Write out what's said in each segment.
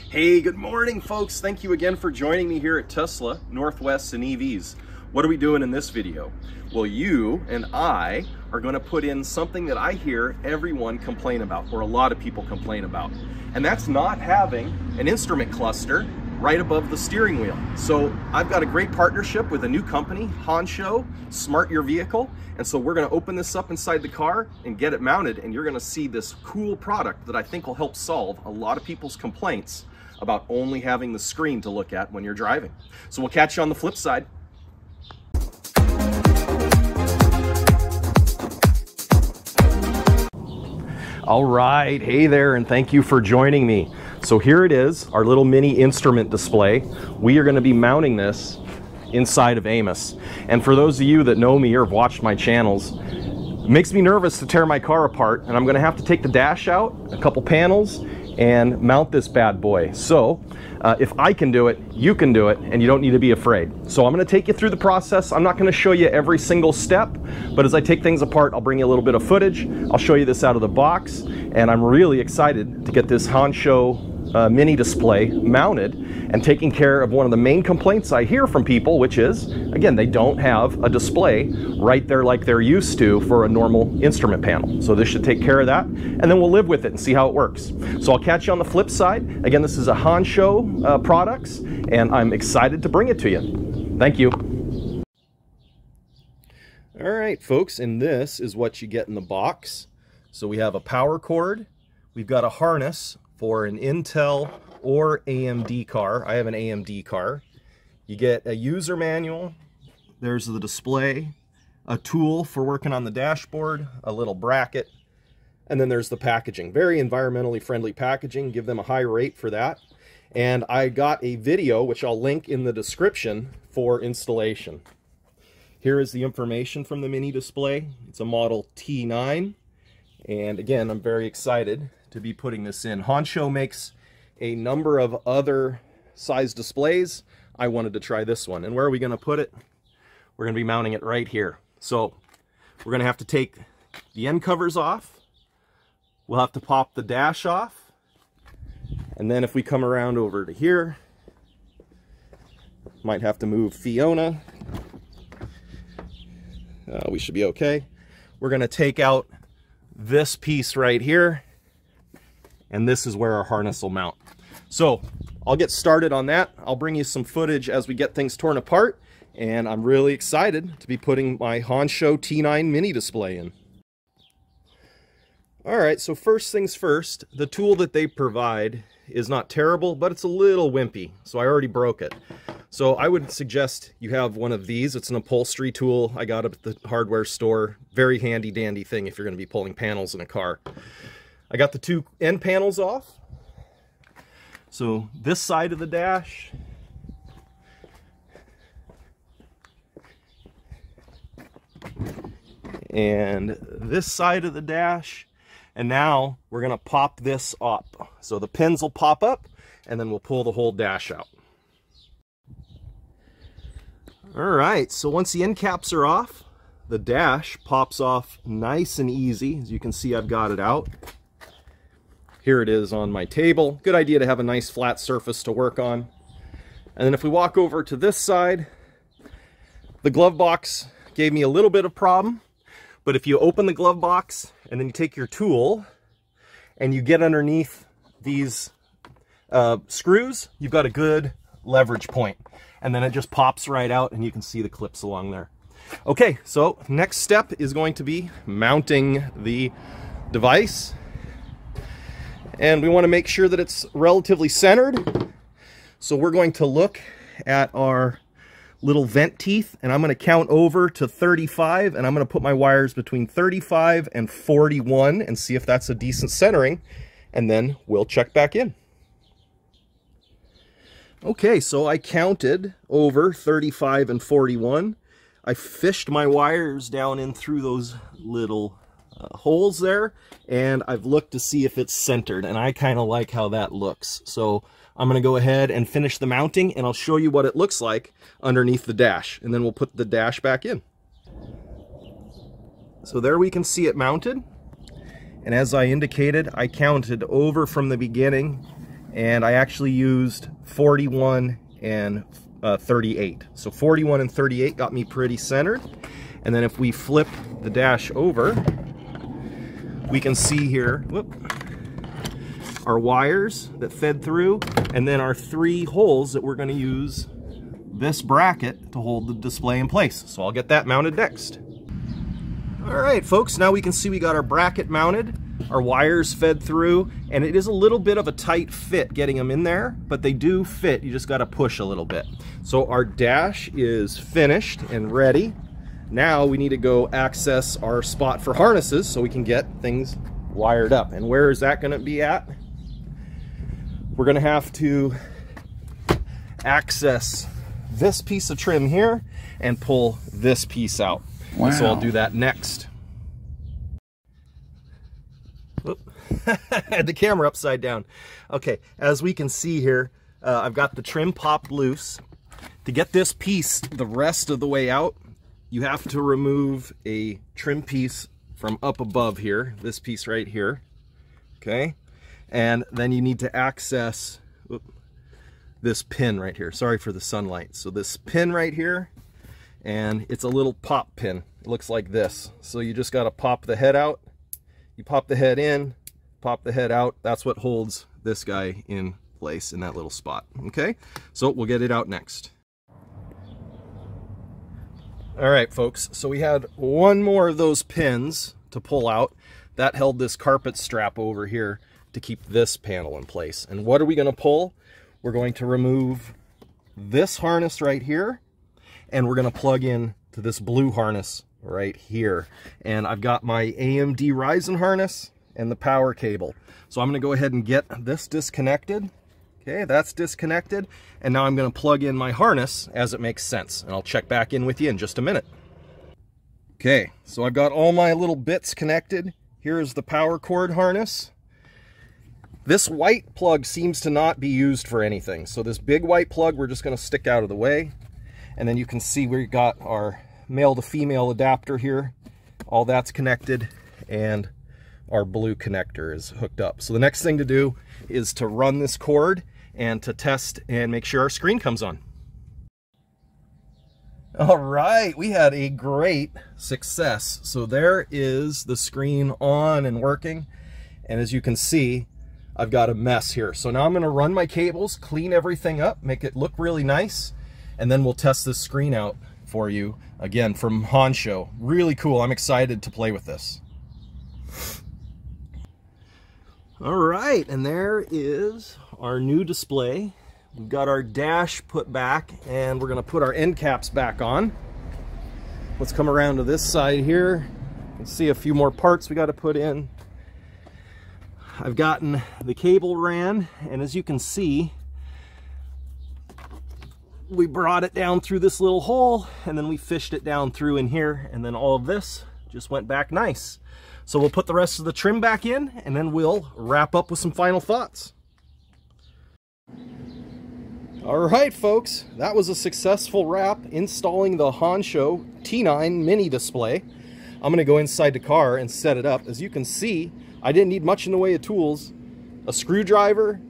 Hey, good morning, folks. Thank you again for joining me here at Tesla, Northwest and EVs. What are we doing in this video? Well, you and I are going to put in something that I hear everyone complain about, or a lot of people complain about, and that's not having an instrument cluster right above the steering wheel. So I've got a great partnership with a new company, Hansshow, Smart Your Vehicle. And so we're going to open this up inside the car and get it mounted, and you're going to see this cool product that I think will help solve a lot of people's complaints about only having the screen to look at when you're driving. So we'll catch you on the flip side. All right, hey there, and thank you for joining me. So here it is, our little mini instrument display. We are going to be mounting this inside of Amos. And for those of you that know me or have watched my channels, it makes me nervous to tear my car apart, and I'm going to have to take the dash out, a couple panels, and mount this bad boy. So if I can do it, you can do it, and you don't need to be afraid. So I'm going to take you through the process. I'm not going to show you every single step, but as I take things apart, I'll bring you a little bit of footage. I'll show you this out of the box, and I'm really excited to get this Hansshow mini display mounted and taking care of one of the main complaints I hear from people, which is, again, they don't have a display right there like they're used to for a normal instrument panel. So this should take care of that, and then we'll live with it and see how it works. So I'll catch you on the flip side. Again, this is a Hansshow products, and I'm excited to bring it to you. Thank you. All right, folks, and this is what you get in the box. So we have a power cord. We've got a harness for an Intel or AMD car. I have an AMD car. You get a user manual. There's the display, a tool for working on the dashboard, a little bracket, and then there's the packaging. Very environmentally friendly packaging. Give them a high rate for that. And I got a video, which I'll link in the description, for installation. Here is the information from the mini display. It's a model T9. And again, I'm very excited to be putting this in. Hansshow makes a number of other size displays. I wanted to try this one. And where are we going to put it? We're going to be mounting it right here. So we're going to have to take the end covers off. We'll have to pop the dash off. And then if we come around over to here, might have to move Fiona. We should be okay. We're going to take out this piece right here, and this is where our harness will mount. So I'll get started on that. I'll bring you some footage as we get things torn apart, and I'm really excited to be putting my Hansshow T9 mini display in. All right, so first things first, the tool that they provide is not terrible, but it's a little wimpy, so I already broke it. So I would suggest you have one of these. It's an upholstery tool I got at the hardware store. Very handy dandy thing if you're going to be pulling panels in a car. I got the two end panels off. So this side of the dash, and this side of the dash, and now we're going to pop this up. So the pins will pop up, and then we'll pull the whole dash out. All right, so once the end caps are off, the dash pops off nice and easy. As you can see, I've got it out. Here it is on my table. Good idea to have a nice flat surface to work on. And then if we walk over to this side, the glove box gave me a little bit of problem, but if you open the glove box and then you take your tool and you get underneath these screws, you've got a good leverage point. And then it just pops right out, and you can see the clips along there. Okay, so next step is going to be mounting the device. And we want to make sure that it's relatively centered. So we're going to look at our little vent teeth, and I'm going to count over to 35, and I'm going to put my wires between 35 and 41 and see if that's a decent centering, and then we'll check back in. Okay, so I counted over 35 and 41. I fished my wires down in through those little holes there, and I've looked to see if it's centered, and I kind of like how that looks. So I'm going to go ahead and finish the mounting, and I'll show you what it looks like underneath the dash, and then we'll put the dash back in. So there we can see it mounted, and as I indicated, I counted over from the beginning and I actually used 41 and 38. So 41 and 38 got me pretty centered. And then if we flip the dash over, we can see here, whoop, our wires that fed through, and then our 3 holes that we're going to use this bracket to hold the display in place. So I'll get that mounted next. All right, folks, now we can see we got our bracket mounted, our wires fed through, and it is a little bit of a tight fit getting them in there, but they do fit. You just got to push a little bit. So our dash is finished and ready. Now we need to go access our spot for harnesses so we can get things wired up. And where is that going to be at? We're going to have to access this piece of trim here and pull this piece out. Wow. So I'll do that next. I had the camera upside down. Okay, as we can see here, I've got the trim popped loose. To get this piece the rest of the way out, you have to remove a trim piece from up above here, this piece right here, okay? And then you need to access this pin right here. Sorry for the sunlight. So this pin right here, and it's a little pop pin. It looks like this. So you just gotta pop the head out. You pop the head in, pop the head out. That's what holds this guy in place in that little spot, okay? So we'll get it out next. All right, folks, so we had one more of those pins to pull out. That held this carpet strap over here to keep this panel in place. And what are we going to pull? We're going to remove this harness right here, and we're going to plug in to this blue harness right here. And I've got my AMD Ryzen harness and the power cable. So I'm going to go ahead and get this disconnected. Okay, that's disconnected, and now I'm going to plug in my harness as it makes sense, and I'll check back in with you in just a minute. Okay, so I've got all my little bits connected. Here's the power cord harness. This white plug seems to not be used for anything, so this big white plug we're just going to stick out of the way, and then you can see we've got our male to female adapter here. All that's connected, and our blue connector is hooked up. So the next thing to do is to run this cord and to test and make sure our screen comes on. All right, we had a great success. So there is the screen on and working. And as you can see, I've got a mess here. So now I'm gonna run my cables, clean everything up, make it look really nice, and then we'll test this screen out for you, again, from Hansshow. Really cool, I'm excited to play with this. All right, and there is our new display. We've got our dash put back, and we're gonna put our end caps back on. Let's come around to this side here. You can see a few more parts we gotta put in. I've gotten the cable ran, and as you can see, we brought it down through this little hole, and then we fished it down through in here, and then all of this just went back nice. So we'll put the rest of the trim back in, and then we'll wrap up with some final thoughts. All right, folks, that was a successful wrap installing the Hansshow T-9 mini display. I'm gonna go inside the car and set it up. As you can see, I didn't need much in the way of tools. A screwdriver,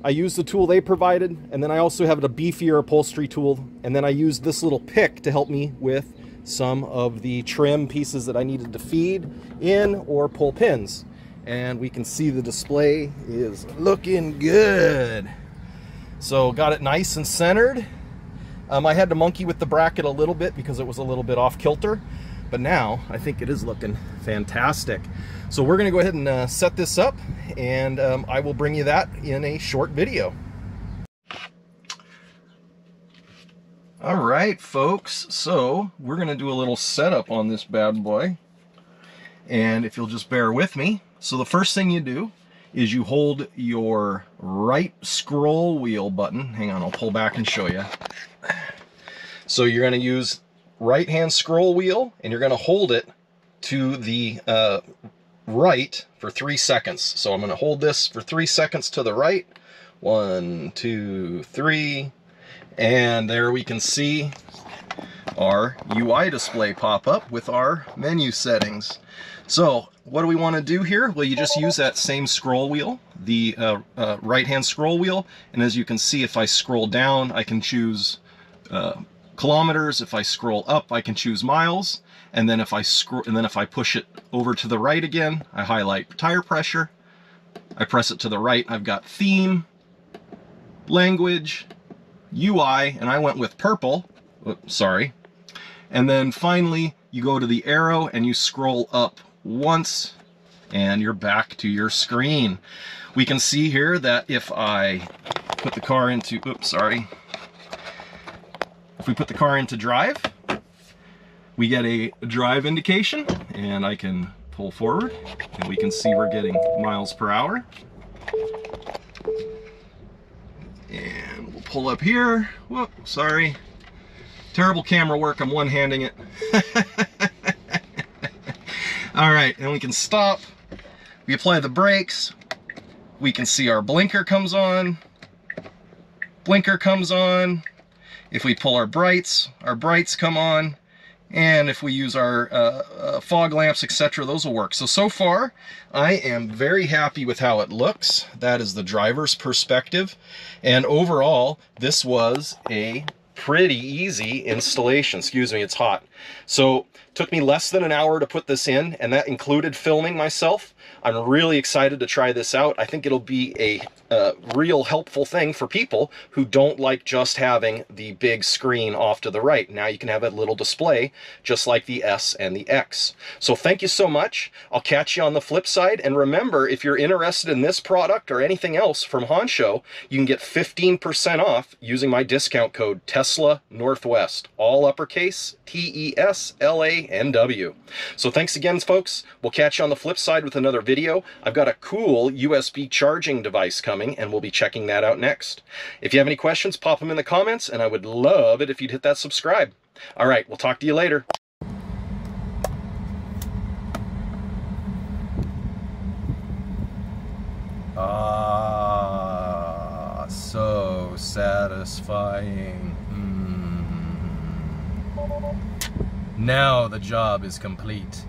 I used the tool they provided, and then I also have a beefier upholstery tool, and then I used this little pick to help me with some of the trim pieces that I needed to feed in or pull pins. And we can see the display is looking good. So got it nice and centered. I had to monkey with the bracket a little bit because it was a little bit off kilter, but now I think it is looking fantastic. So we're gonna go ahead and set this up, and I will bring you that in a short video. All right, folks, so we're gonna do a little setup on this bad boy, and if you'll just bear with me. So the first thing you do is you hold your right scroll wheel button. Hang on, I'll pull back and show you. So you're gonna use right hand scroll wheel, and you're gonna hold it to the right for 3 seconds. So I'm gonna hold this for 3 seconds to the right. 1, 2, 3. And there we can see our UI display pop up with our menu settings. So what do we want to do here? Well, you just use that same scroll wheel, the right-hand scroll wheel, and as you can see, if I scroll down, I can choose kilometers. If I scroll up, I can choose miles, and then if I push it over to the right again, I highlight tire pressure. I press it to the right, I've got theme, language, UI, and I went with purple. Oops, sorry. And then finally, you go to the arrow and you scroll up once, and you're back to your screen. We can see here that if I put the car into, oops, sorry. If we put the car into drive, we get a drive indication, and I can pull forward, and we can see we're getting miles per hour. And we'll pull up here. Whoop, sorry. Terrible camera work, I'm one-handing it. All right, and we can stop. We apply the brakes. We can see our blinker comes on. Blinker comes on. If we pull our brights come on. And if we use our fog lamps, etc., those will work. So far, I am very happy with how it looks. That is the driver's perspective. And overall, this was a pretty easy installation. Excuse me, it's hot. So took me less than an hour to put this in, and that included filming myself. I'm really excited to try this out. I think it'll be a real helpful thing for people who don't like just having the big screen off to the right. Now you can have a little display just like the S and the X. So thank you so much. I'll catch you on the flip side. And remember, if you're interested in this product or anything else from Hansshow, you can get 15% off using my discount code Tesla Northwest, all uppercase TESLANW. So thanks again, folks. We'll catch you on the flip side with another video. I've got a cool USB charging device coming, and we'll be checking that out next. If you have any questions, pop them in the comments, and I would love it if you'd hit that subscribe. All right, we'll talk to you later. Ah, so satisfying. Now the job is complete.